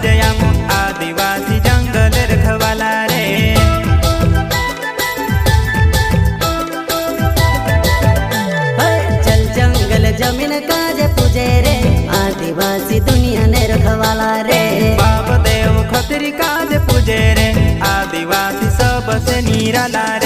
जयामो आदिवासी जंगल रखवाला रे। चल जंगल जमीन काज पूजे रे आदिवासी दुनिया ने रखवाला रे। बाप देव खतरी काज पूजे रे आदिवासी सबसे निराला रे।